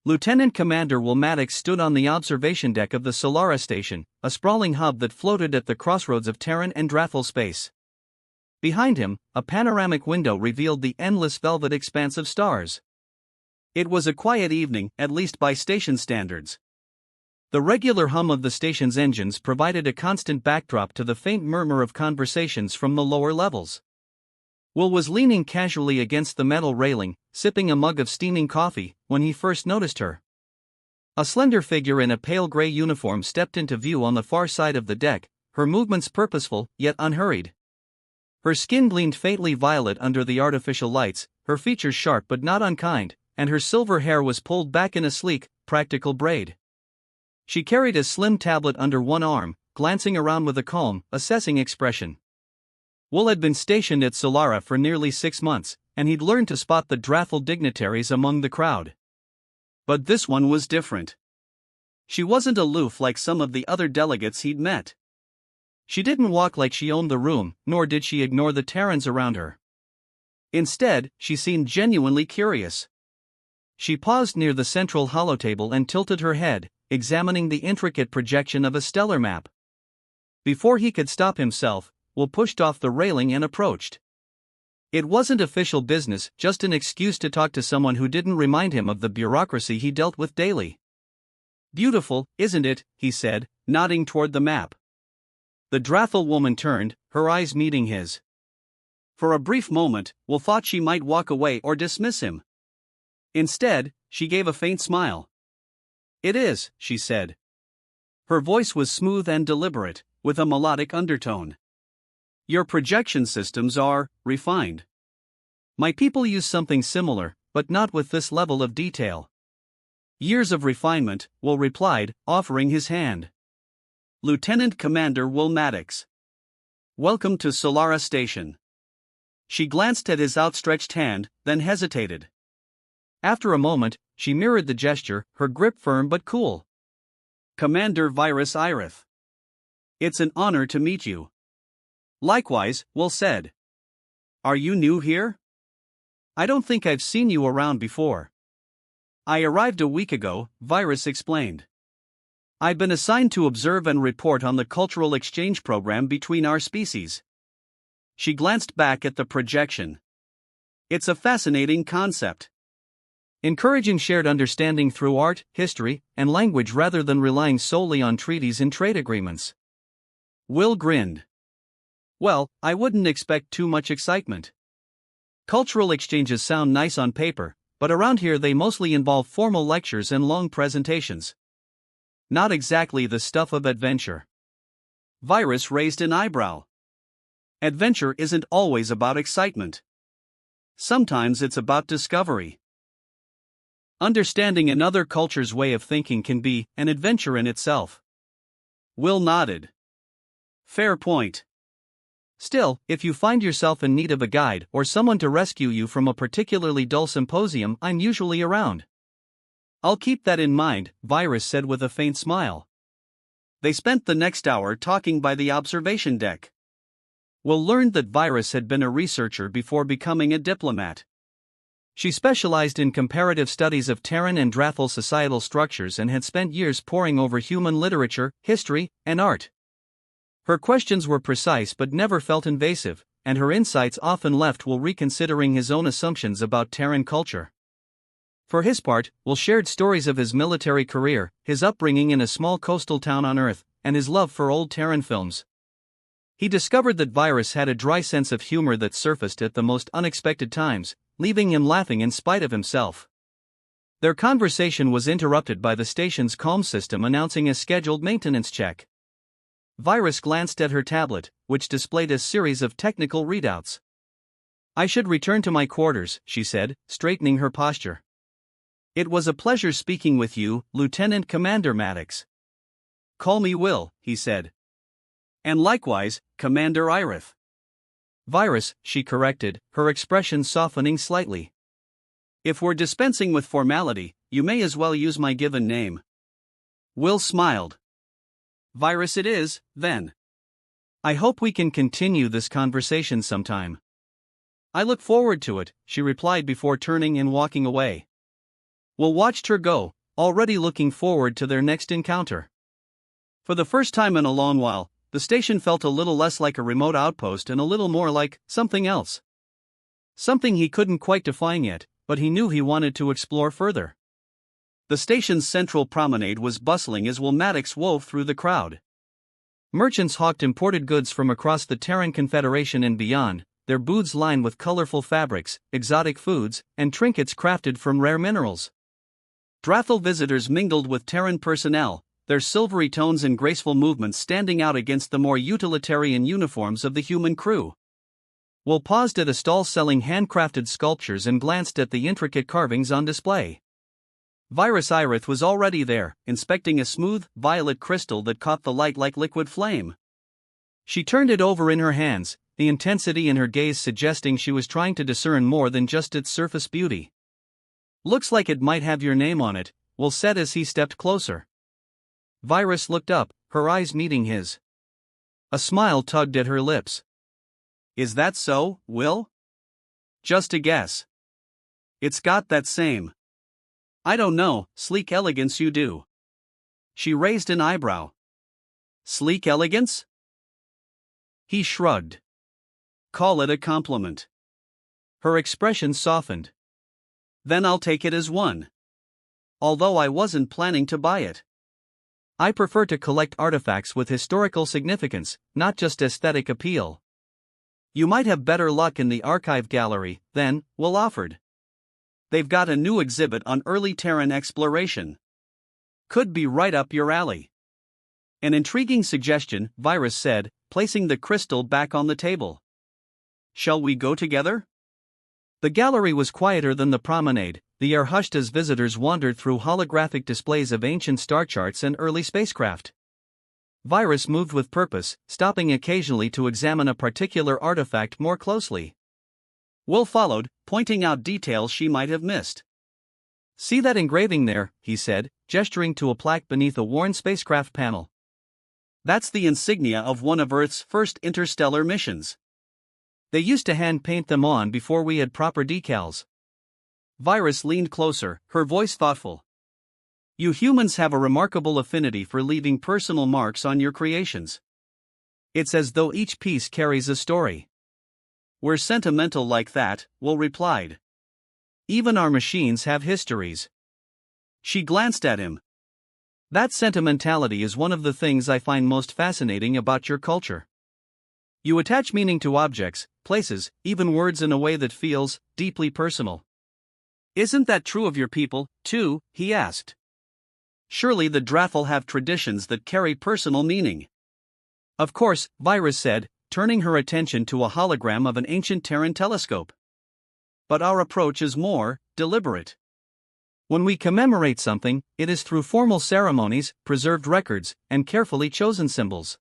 Lieutenant Commander Will Maddox stood on the observation deck of the Solara station, a sprawling hub that floated at the crossroads of Terran and Drathal space. Behind him, a panoramic window revealed the endless velvet expanse of stars. It was a quiet evening, at least by station standards. The regular hum of the station's engines provided a constant backdrop to the faint murmur of conversations from the lower levels. Will was leaning casually against the metal railing, sipping a mug of steaming coffee, when he first noticed her. A slender figure in a pale gray uniform stepped into view on the far side of the deck, her movements purposeful, yet unhurried. Her skin gleamed faintly violet under the artificial lights, her features sharp but not unkind, and her silver hair was pulled back in a sleek, practical braid. She carried a slim tablet under one arm, glancing around with a calm, assessing expression. Will had been stationed at Solara for nearly 6 months, and he'd learned to spot the Drathal dignitaries among the crowd. But this one was different. She wasn't aloof like some of the other delegates he'd met. She didn't walk like she owned the room, nor did she ignore the Terrans around her. Instead, she seemed genuinely curious. She paused near the central holotable and tilted her head, examining the intricate projection of a stellar map. Before he could stop himself, Will pushed off the railing and approached. It wasn't official business, just an excuse to talk to someone who didn't remind him of the bureaucracy he dealt with daily. "Beautiful, isn't it?" he said, nodding toward the map. The Drathal woman turned, her eyes meeting his. For a brief moment, Will thought she might walk away or dismiss him. Instead, she gave a faint smile. "It is," she said. Her voice was smooth and deliberate, with a melodic undertone. "Your projection systems are refined. My people use something similar, but not with this level of detail." "Years of refinement," Will replied, offering his hand. "Lieutenant Commander Will Maddox. Welcome to Solara Station." She glanced at his outstretched hand, then hesitated. After a moment, she mirrored the gesture, her grip firm but cool. "Commander Virus Irith. It's an honor to meet you." "Likewise," Will said. "Are you new here?" "I don't think I've seen you around before." "I arrived a week ago," Virus explained. "I've been assigned to observe and report on the cultural exchange program between our species." She glanced back at the projection. "It's a fascinating concept. Encouraging shared understanding through art, history, and language rather than relying solely on treaties and trade agreements." Will grinned. "Well, I wouldn't expect too much excitement. Cultural exchanges sound nice on paper, but around here they mostly involve formal lectures and long presentations. Not exactly the stuff of adventure." Virus raised an eyebrow. "Adventure isn't always about excitement. Sometimes it's about discovery. Understanding another culture's way of thinking can be an adventure in itself." Will nodded. "Fair point. Still, if you find yourself in need of a guide or someone to rescue you from a particularly dull symposium, I'm usually around." "I'll keep that in mind," Virus said with a faint smile. They spent the next hour talking by the observation deck. Will learned that Virus had been a researcher before becoming a diplomat. She specialized in comparative studies of Terran and Drathal societal structures and had spent years poring over human literature, history, and art. Her questions were precise but never felt invasive, and her insights often left Will reconsidering his own assumptions about Terran culture. For his part, Will shared stories of his military career, his upbringing in a small coastal town on Earth, and his love for old Terran films. He discovered that Virus had a dry sense of humor that surfaced at the most unexpected times, leaving him laughing in spite of himself. Their conversation was interrupted by the station's comm system announcing a scheduled maintenance check. Virus glanced at her tablet, which displayed a series of technical readouts. "I should return to my quarters," she said, straightening her posture. "It was a pleasure speaking with you, Lieutenant Commander Maddox." "Call me Will," he said. "And likewise, Commander Irith." "Virus," she corrected, her expression softening slightly. "If we're dispensing with formality, you may as well use my given name." Will smiled. "Virus it is, then. I hope we can continue this conversation sometime." "I look forward to it," she replied before turning and walking away. Will watched her go, already looking forward to their next encounter. For the first time in a long while, the station felt a little less like a remote outpost and a little more like something else. Something he couldn't quite define yet, but he knew he wanted to explore further. The station's central promenade was bustling as Wilmatics wove through the crowd. Merchants hawked imported goods from across the Terran Confederation and beyond, their booths lined with colorful fabrics, exotic foods, and trinkets crafted from rare minerals. Drathal visitors mingled with Terran personnel, their silvery tones and graceful movements standing out against the more utilitarian uniforms of the human crew. Will paused at a stall selling handcrafted sculptures and glanced at the intricate carvings on display. Virus Irith was already there, inspecting a smooth, violet crystal that caught the light like liquid flame. She turned it over in her hands, the intensity in her gaze suggesting she was trying to discern more than just its surface beauty. "Looks like it might have your name on it," Will said as he stepped closer. Virus looked up, her eyes meeting his. A smile tugged at her lips. "Is that so, Will?" "Just a guess." "It's got that same, I don't know, sleek elegance you do." She raised an eyebrow. "Sleek elegance?" He shrugged. "Call it a compliment." Her expression softened. "Then I'll take it as one. Although I wasn't planning to buy it. I prefer to collect artifacts with historical significance, not just aesthetic appeal." "You might have better luck in the archive gallery, then," Will offered. "They've got a new exhibit on early Terran exploration. Could be right up your alley." "An intriguing suggestion," Virus said, placing the crystal back on the table. "Shall we go together?" The gallery was quieter than the promenade, the air hushed as visitors wandered through holographic displays of ancient star charts and early spacecraft. Virus moved with purpose, stopping occasionally to examine a particular artifact more closely. Will followed, pointing out details she might have missed. "See that engraving there," he said, gesturing to a plaque beneath a worn spacecraft panel. "That's the insignia of one of Earth's first interstellar missions. They used to hand paint them on before we had proper decals." Virus leaned closer, her voice thoughtful. "You humans have a remarkable affinity for leaving personal marks on your creations. It's as though each piece carries a story." "We're sentimental like that," Will replied. "Even our machines have histories." She glanced at him. "That sentimentality is one of the things I find most fascinating about your culture. You attach meaning to objects, places, even words in a way that feels deeply personal." "Isn't that true of your people, too?" he asked. "Surely the Drathal have traditions that carry personal meaning." "Of course," Virus said, turning her attention to a hologram of an ancient Terran telescope. "But our approach is more deliberate. When we commemorate something, it is through formal ceremonies, preserved records, and carefully chosen symbols.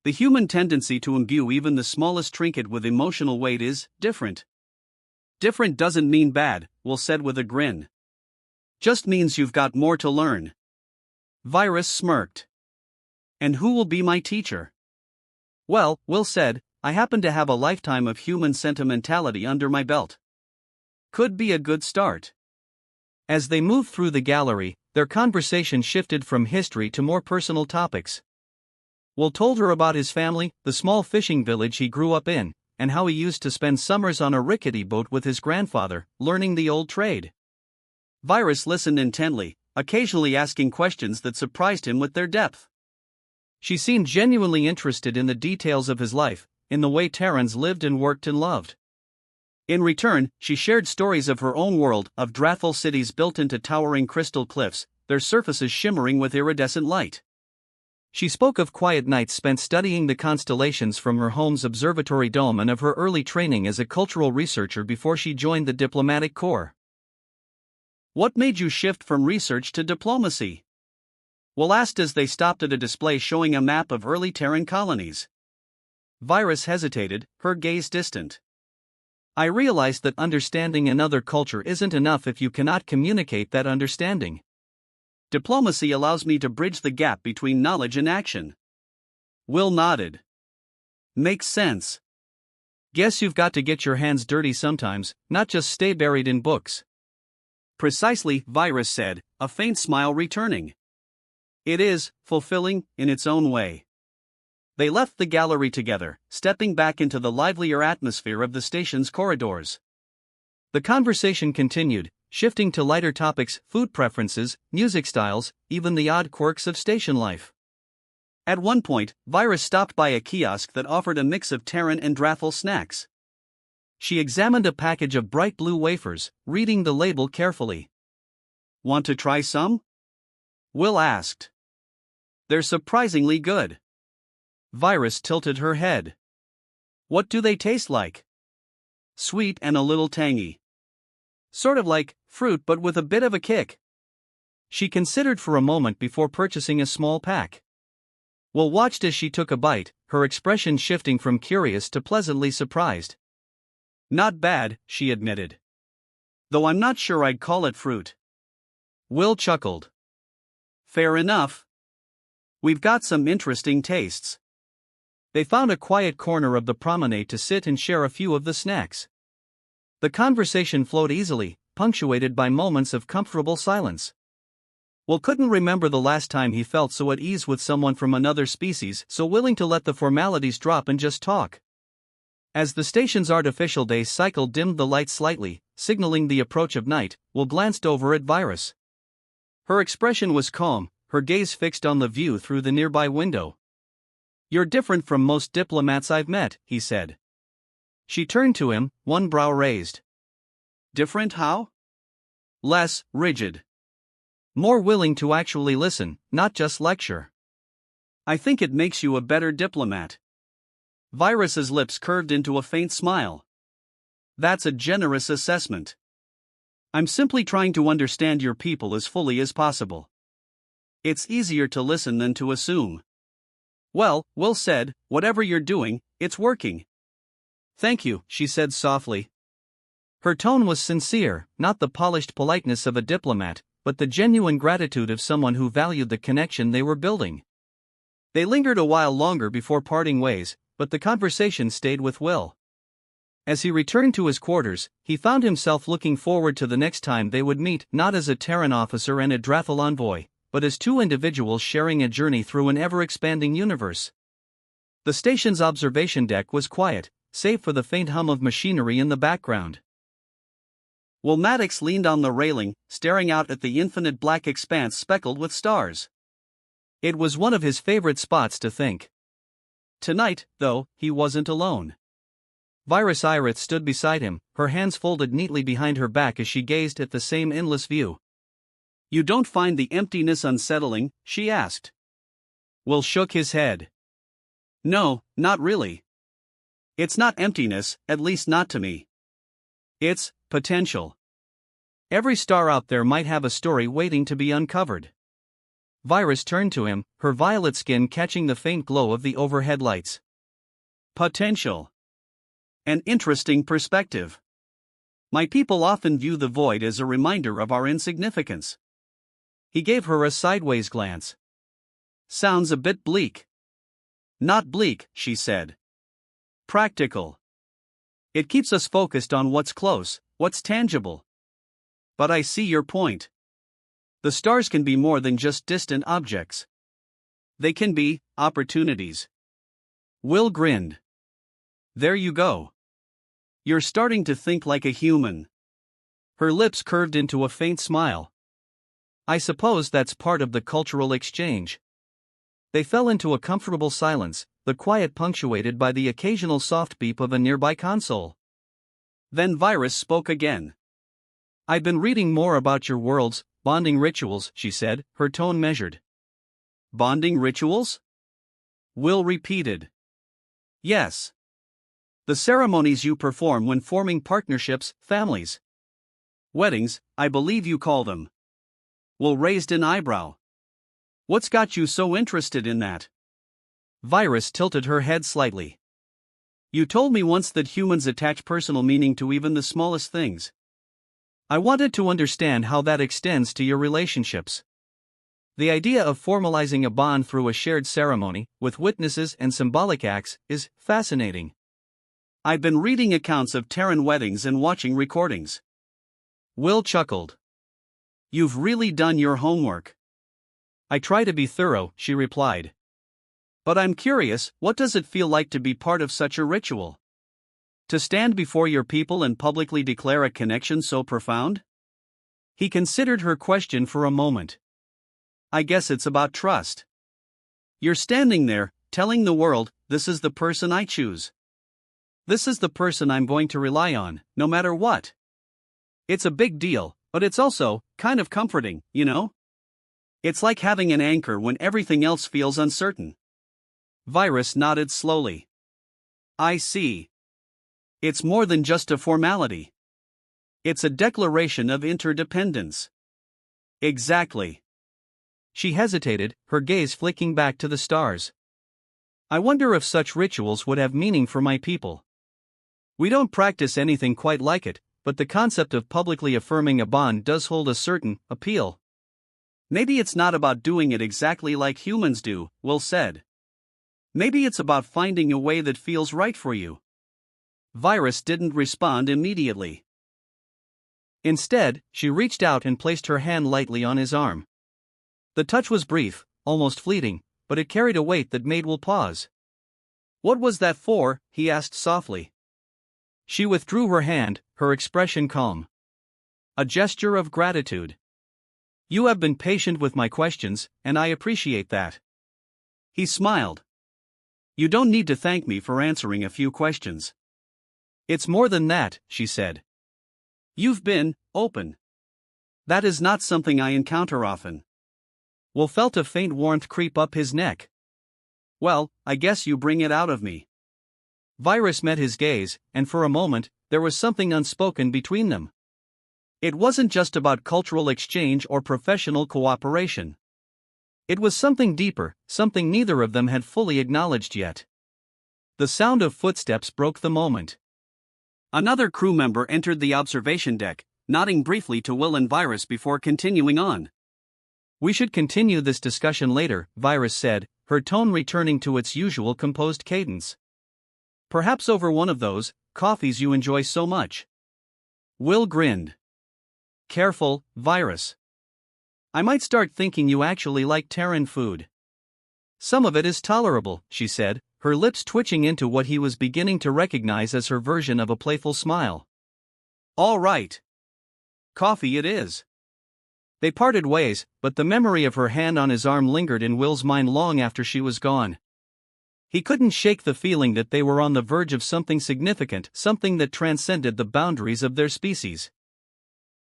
The human tendency to imbue even the smallest trinket with emotional weight is different." "Different doesn't mean bad," Will said with a grin. "Just means you've got more to learn." Virus smirked. "And who will be my teacher?" "Well," Will said, "I happen to have a lifetime of human sentimentality under my belt. Could be a good start." As they moved through the gallery, their conversation shifted from history to more personal topics. Will told her about his family, the small fishing village he grew up in, and how he used to spend summers on a rickety boat with his grandfather, learning the old trade. Virus listened intently, occasionally asking questions that surprised him with their depth. She seemed genuinely interested in the details of his life, in the way Terrans lived and worked and loved. In return, she shared stories of her own world, of Drathal cities built into towering crystal cliffs, their surfaces shimmering with iridescent light. She spoke of quiet nights spent studying the constellations from her home's observatory dome and of her early training as a cultural researcher before she joined the diplomatic corps. "What made you shift from research to diplomacy?" Will asked as they stopped at a display showing a map of early Terran colonies. Virus hesitated, her gaze distant. "I realized that understanding another culture isn't enough if you cannot communicate that understanding. Diplomacy allows me to bridge the gap between knowledge and action." Will nodded. "Makes sense. Guess you've got to get your hands dirty sometimes, not just stay buried in books." Precisely, Virus said, a faint smile returning. It is fulfilling in its own way. They left the gallery together, stepping back into the livelier atmosphere of the station's corridors. The conversation continued, shifting to lighter topics: food preferences, music styles, even the odd quirks of station life. At one point, Virus stopped by a kiosk that offered a mix of Terran and Drathel snacks. She examined a package of bright blue wafers, reading the label carefully. Want to try some? Will asked. They're surprisingly good. Virus tilted her head. What do they taste like? Sweet and a little tangy. Sort of like fruit but with a bit of a kick. She considered for a moment before purchasing a small pack. Will watched as she took a bite, her expression shifting from curious to pleasantly surprised. Not bad, she admitted. Though I'm not sure I'd call it fruit. Will chuckled. Fair enough. We've got some interesting tastes. They found a quiet corner of the promenade to sit and share a few of the snacks. The conversation flowed easily, punctuated by moments of comfortable silence. Will couldn't remember the last time he felt so at ease with someone from another species, so willing to let the formalities drop and just talk. As the station's artificial day cycle dimmed the lights slightly, signaling the approach of night, Will glanced over at Virus. Her expression was calm, her gaze fixed on the view through the nearby window. You're different from most diplomats I've met, he said. She turned to him, one brow raised. Different how? Less rigid. More willing to actually listen, not just lecture. I think it makes you a better diplomat. Virus's lips curved into a faint smile. That's a generous assessment. I'm simply trying to understand your people as fully as possible. It's easier to listen than to assume. Well, Will said, whatever you're doing, it's working. Thank you, she said softly. Her tone was sincere, not the polished politeness of a diplomat, but the genuine gratitude of someone who valued the connection they were building. They lingered a while longer before parting ways, but the conversation stayed with Will. As he returned to his quarters, he found himself looking forward to the next time they would meet, not as a Terran officer and a Drathel envoy, but as two individuals sharing a journey through an ever-expanding universe. The station's observation deck was quiet, save for the faint hum of machinery in the background. Will Maddox leaned on the railing, staring out at the infinite black expanse speckled with stars. It was one of his favorite spots to think. Tonight, though, he wasn't alone. Virus Irith stood beside him, her hands folded neatly behind her back as she gazed at the same endless view. You don't find the emptiness unsettling? She asked. Will shook his head. No, not really. It's not emptiness, at least not to me. It's potential. Every star out there might have a story waiting to be uncovered. Virus turned to him, her violet skin catching the faint glow of the overhead lights. Potential. An interesting perspective. My people often view the void as a reminder of our insignificance. He gave her a sideways glance. Sounds a bit bleak. Not bleak, she said. Practical. It keeps us focused on what's close, what's tangible. But I see your point. The stars can be more than just distant objects. They can be opportunities. Will grinned. There you go. You're starting to think like a human. Her lips curved into a faint smile. I suppose that's part of the cultural exchange. They fell into a comfortable silence, the quiet punctuated by the occasional soft beep of a nearby console. Then Virus spoke again. I've been reading more about your world's bonding rituals, she said, her tone measured. Bonding rituals? Will repeated. Yes. The ceremonies you perform when forming partnerships, families. Weddings, I believe you call them. Will raised an eyebrow. What's got you so interested in that? Virus tilted her head slightly. You told me once that humans attach personal meaning to even the smallest things. I wanted to understand how that extends to your relationships. The idea of formalizing a bond through a shared ceremony, with witnesses and symbolic acts, is fascinating. I've been reading accounts of Terran weddings and watching recordings. Will chuckled. You've really done your homework. I try to be thorough, she replied. But I'm curious, what does it feel like to be part of such a ritual? To stand before your people and publicly declare a connection so profound? He considered her question for a moment. I guess it's about trust. You're standing there, telling the world, this is the person I choose. This is the person I'm going to rely on, no matter what. It's a big deal, but it's also kind of comforting, you know? It's like having an anchor when everything else feels uncertain. Virus nodded slowly. I see. It's more than just a formality. It's a declaration of interdependence. Exactly. She hesitated, her gaze flicking back to the stars. I wonder if such rituals would have meaning for my people. We don't practice anything quite like it, but the concept of publicly affirming a bond does hold a certain appeal. Maybe it's not about doing it exactly like humans do, Will said. Maybe it's about finding a way that feels right for you. Virus didn't respond immediately. Instead, she reached out and placed her hand lightly on his arm. The touch was brief, almost fleeting, but it carried a weight that made Will pause. What was that for? He asked softly. She withdrew her hand, her expression calm. A gesture of gratitude. You have been patient with my questions, and I appreciate that. He smiled. You don't need to thank me for answering a few questions. It's more than that, she said. You've been open. That is not something I encounter often. Will felt a faint warmth creep up his neck. Well, I guess you bring it out of me. Virus met his gaze, and for a moment, there was something unspoken between them. It wasn't just about cultural exchange or professional cooperation. It was something deeper, something neither of them had fully acknowledged yet. The sound of footsteps broke the moment. Another crew member entered the observation deck, nodding briefly to Will and Virus before continuing on. We should continue this discussion later, Virus said, her tone returning to its usual composed cadence. Perhaps over one of those coffees you enjoy so much. Will grinned. Careful, Virus. I might start thinking you actually like Terran food. Some of it is tolerable, she said, her lips twitching into what he was beginning to recognize as her version of a playful smile. All right. Coffee it is. They parted ways, but the memory of her hand on his arm lingered in Will's mind long after she was gone. He couldn't shake the feeling that they were on the verge of something significant, something that transcended the boundaries of their species.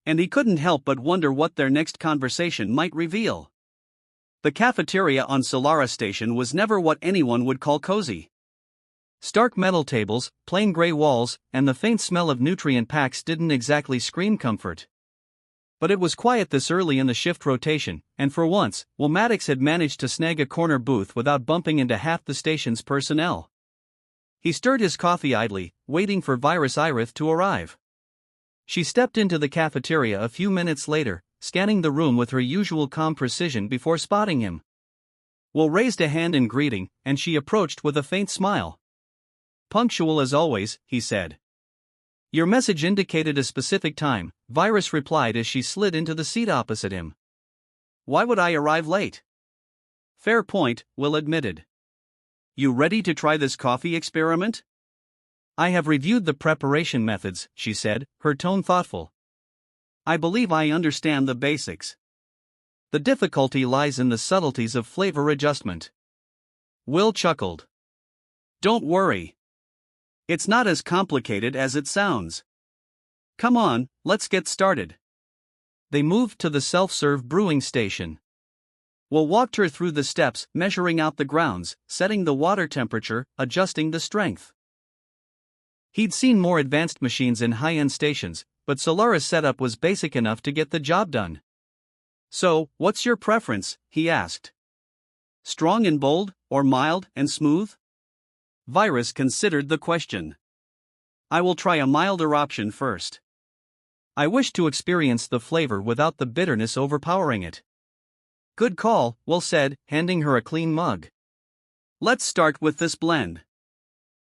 And he couldn't help but wonder what their next conversation might reveal. The cafeteria on Solara Station was never what anyone would call cozy. Stark metal tables, plain gray walls, and the faint smell of nutrient packs didn't exactly scream comfort. But it was quiet this early in the shift rotation, and for once, Will Maddox had managed to snag a corner booth without bumping into half the station's personnel. He stirred his coffee idly, waiting for Virus Irith to arrive. She stepped into the cafeteria a few minutes later, scanning the room with her usual calm precision before spotting him. Will raised a hand in greeting, and she approached with a faint smile. Punctual as always, he said. Your message indicated a specific time, Virus replied as she slid into the seat opposite him. Why would I arrive late? Fair point, Will admitted. You ready to try this coffee experiment? I have reviewed the preparation methods, she said, her tone thoughtful. I believe I understand the basics. The difficulty lies in the subtleties of flavor adjustment. Will chuckled. Don't worry. It's not as complicated as it sounds. Come on, let's get started. They moved to the self-serve brewing station. Will walked her through the steps, measuring out the grounds, setting the water temperature, adjusting the strength. He'd seen more advanced machines in high-end stations, but Solara's setup was basic enough to get the job done. So, what's your preference? He asked. Strong and bold, or mild and smooth? Virus considered the question. I will try a milder option first. I wish to experience the flavor without the bitterness overpowering it. Good call, Will said, handing her a clean mug. Let's start with this blend.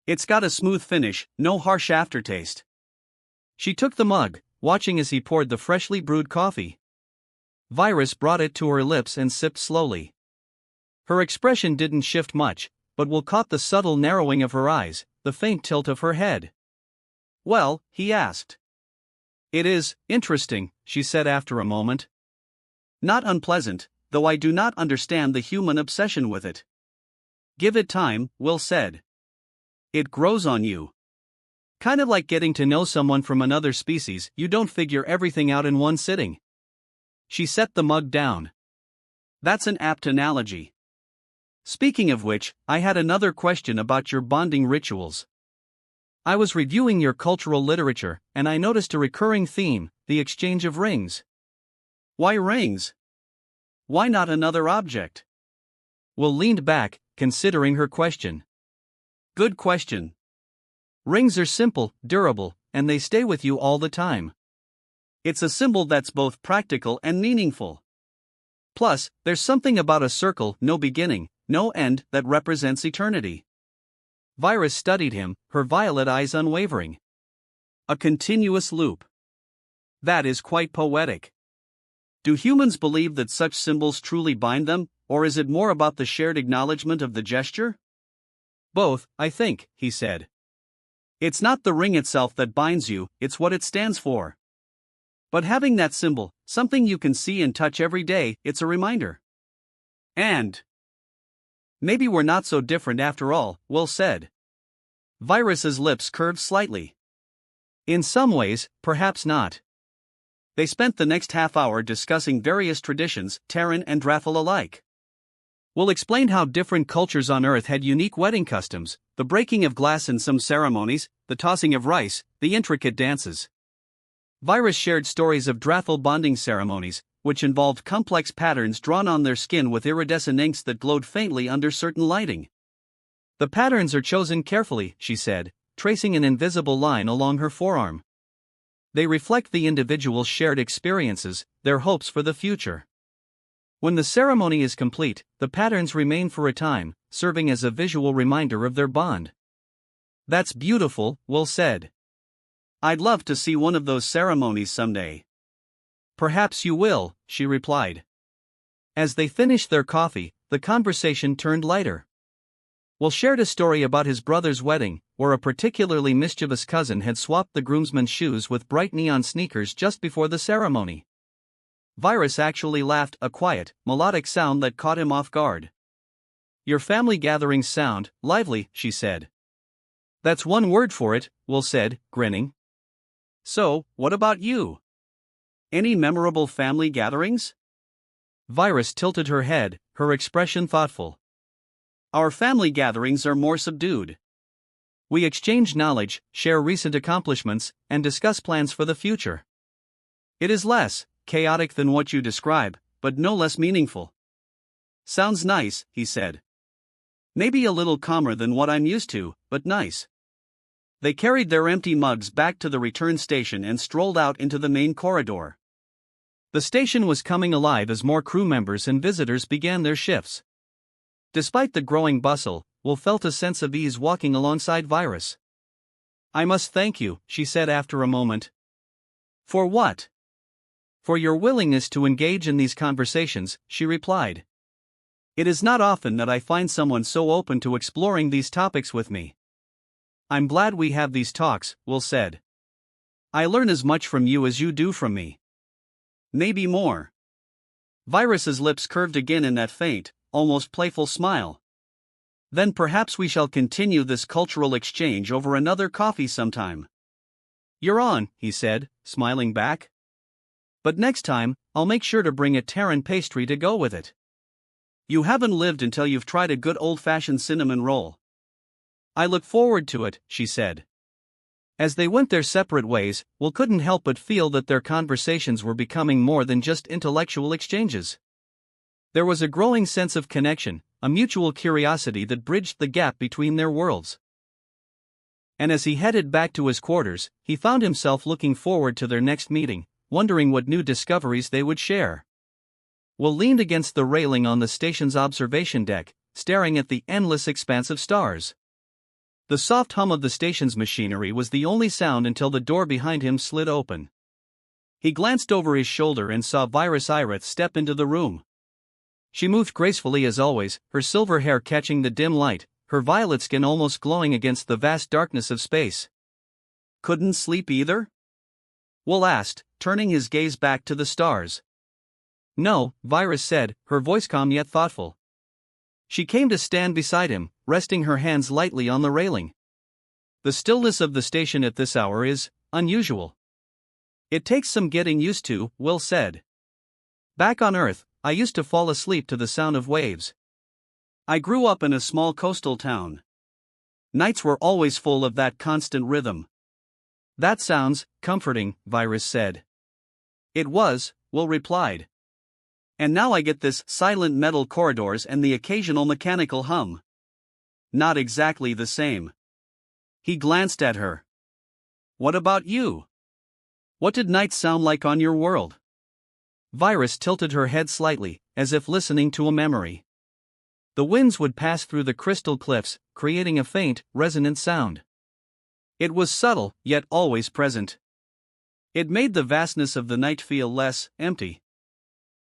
It's got a smooth finish, no harsh aftertaste. She took the mug, watching as he poured the freshly brewed coffee. Virus brought it to her lips and sipped slowly. Her expression didn't shift much, but Will caught the subtle narrowing of her eyes, the faint tilt of her head. Well, he asked. It is interesting, she said after a moment. Not unpleasant, though I do not understand the human obsession with it. Give it time, Will said. It grows on you. Kind of like getting to know someone from another species, you don't figure everything out in one sitting. She set the mug down. That's an apt analogy. Speaking of which, I had another question about your bonding rituals. I was reviewing your cultural literature, and I noticed a recurring theme: the exchange of rings. Why rings? Why not another object? Will leaned back, considering her question. Good question. Rings are simple, durable, and they stay with you all the time. It's a symbol that's both practical and meaningful. Plus, there's something about a circle, no beginning, no end, that represents eternity. Virus studied him, her violet eyes unwavering. A continuous loop. That is quite poetic. Do humans believe that such symbols truly bind them, or is it more about the shared acknowledgement of the gesture? Both, I think, he said. It's not the ring itself that binds you, it's what it stands for. But having that symbol, something you can see and touch every day, it's a reminder. And maybe we're not so different after all, Will said. Virus's lips curved slightly. In some ways, perhaps not. They spent the next half hour discussing various traditions, Terran and Drathel alike. Will explained how different cultures on Earth had unique wedding customs, the breaking of glass in some ceremonies, the tossing of rice, the intricate dances. Virus shared stories of Drathel bonding ceremonies, which involved complex patterns drawn on their skin with iridescent inks that glowed faintly under certain lighting. The patterns are chosen carefully, she said, tracing an invisible line along her forearm. They reflect the individual's shared experiences, their hopes for the future. When the ceremony is complete, the patterns remain for a time, serving as a visual reminder of their bond. That's beautiful, Will said. I'd love to see one of those ceremonies someday. Perhaps you will, she replied. As they finished their coffee, the conversation turned lighter. Will shared a story about his brother's wedding, where a particularly mischievous cousin had swapped the groomsman's shoes with bright neon sneakers just before the ceremony. Virus actually laughed, a quiet, melodic sound that caught him off guard. Your family gatherings sound lively, she said. That's one word for it, Will said, grinning. So, what about you? Any memorable family gatherings? Virus tilted her head, her expression thoughtful. Our family gatherings are more subdued. We exchange knowledge, share recent accomplishments, and discuss plans for the future. It is less chaotic than what you describe, but no less meaningful. Sounds nice, he said. Maybe a little calmer than what I'm used to, but nice. They carried their empty mugs back to the return station and strolled out into the main corridor. The station was coming alive as more crew members and visitors began their shifts. Despite the growing bustle, Will felt a sense of ease walking alongside Virus. I must thank you, she said after a moment. For what? For your willingness to engage in these conversations, she replied. It is not often that I find someone so open to exploring these topics with me. I'm glad we have these talks, Will said. I learn as much from you as you do from me. Maybe more. Virus's lips curved again in that faint, almost playful smile. Then perhaps we shall continue this cultural exchange over another coffee sometime. You're on, he said, smiling back. But next time, I'll make sure to bring a Terran pastry to go with it. You haven't lived until you've tried a good old-fashioned cinnamon roll. I look forward to it, she said. As they went their separate ways, Will couldn't help but feel that their conversations were becoming more than just intellectual exchanges. There was a growing sense of connection, a mutual curiosity that bridged the gap between their worlds. And as he headed back to his quarters, he found himself looking forward to their next meeting, wondering what new discoveries they would share. Will leaned against the railing on the station's observation deck, staring at the endless expanse of stars. The soft hum of the station's machinery was the only sound until the door behind him slid open. He glanced over his shoulder and saw Virus Irith step into the room. She moved gracefully as always, her silver hair catching the dim light, her violet skin almost glowing against the vast darkness of space. "Couldn't sleep either?" Will asked, turning his gaze back to the stars. "No," Virus said, her voice calm yet thoughtful. She came to stand beside him, resting her hands lightly on the railing. "The stillness of the station at this hour is unusual." "It takes some getting used to," Will said. "Back on Earth, I used to fall asleep to the sound of waves. I grew up in a small coastal town. Nights were always full of that constant rhythm." "That sounds comforting," Virus said. "It was," Will replied. "And now I get this silent metal corridors and the occasional mechanical hum. Not exactly the same." He glanced at her. "What about you? What did nights sound like on your world?" Virus tilted her head slightly, as if listening to a memory. The winds would pass through the crystal cliffs, creating a faint, resonant sound. It was subtle, yet always present. It made the vastness of the night feel less empty.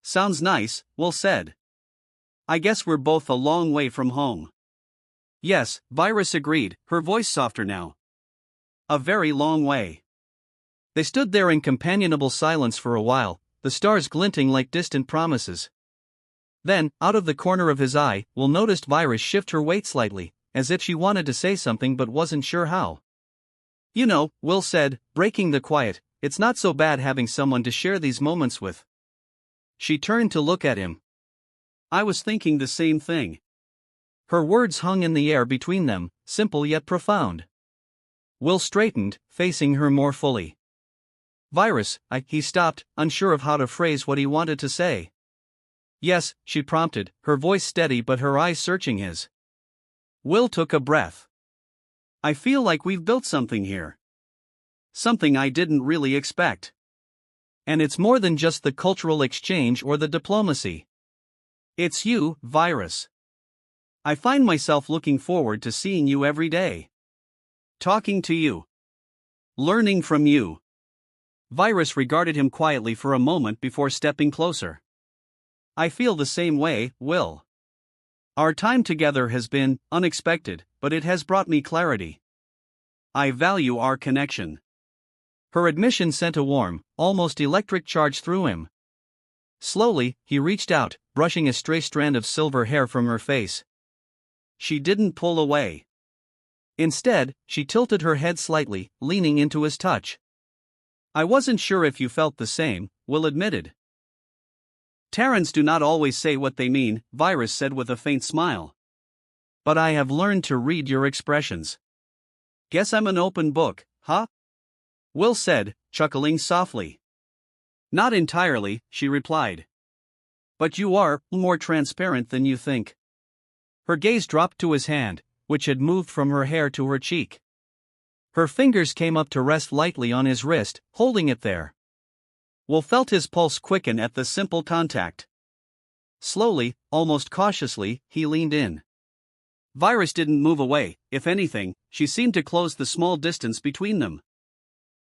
"Sounds nice," Will said. "I guess we're both a long way from home." "Yes," Virus agreed, her voice softer now. "A very long way." They stood there in companionable silence for a while, the stars glinting like distant promises. Then, out of the corner of his eye, Will noticed Virus shift her weight slightly, as if she wanted to say something but wasn't sure how. "You know," Will said, breaking the quiet, "it's not so bad having someone to share these moments with." She turned to look at him. "I was thinking the same thing." Her words hung in the air between them, simple yet profound. Will straightened, facing her more fully. "Virus, he stopped, unsure of how to phrase what he wanted to say. "Yes," she prompted, her voice steady but her eyes searching his. Will took a breath. "I feel like we've built something here. Something I didn't really expect. And it's more than just the cultural exchange or the diplomacy. It's you, Virus. I find myself looking forward to seeing you every day. Talking to you. Learning from you." Virus regarded him quietly for a moment before stepping closer. "I feel the same way, Will. Our time together has been unexpected, but it has brought me clarity. I value our connection." Her admission sent a warm, almost electric charge through him. Slowly, he reached out, brushing a stray strand of silver hair from her face. She didn't pull away. Instead, she tilted her head slightly, leaning into his touch. "I wasn't sure if you felt the same," Will admitted. "Terrans do not always say what they mean," Virus said with a faint smile. "But I have learned to read your expressions. Guess I'm an open book, huh?" Will said, chuckling softly. "Not entirely," she replied. "But you are more transparent than you think." Her gaze dropped to his hand, which had moved from her hair to her cheek. Her fingers came up to rest lightly on his wrist, holding it there. Will felt his pulse quicken at the simple contact. Slowly, almost cautiously, he leaned in. Virus didn't move away, if anything, she seemed to close the small distance between them.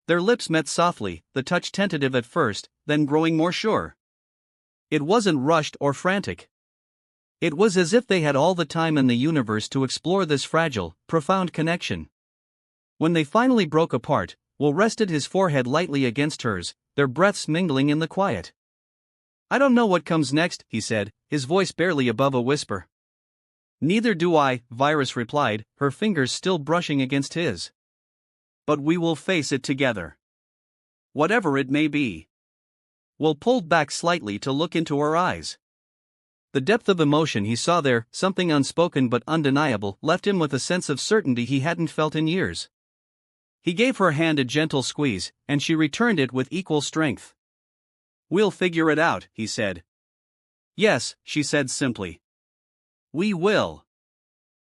Their lips met softly, the touch tentative at first, then growing more sure. It wasn't rushed or frantic. It was as if they had all the time in the universe to explore this fragile, profound connection. When they finally broke apart, Will rested his forehead lightly against hers, their breaths mingling in the quiet. "I don't know what comes next," he said, his voice barely above a whisper. "Neither do I," Virus replied, her fingers still brushing against his. "But we will face it together. Whatever it may be." Will pulled back slightly to look into her eyes. The depth of emotion he saw there, something unspoken but undeniable, left him with a sense of certainty he hadn't felt in years. He gave her hand a gentle squeeze, and she returned it with equal strength. "We'll figure it out," he said. "Yes," she said simply. "We will."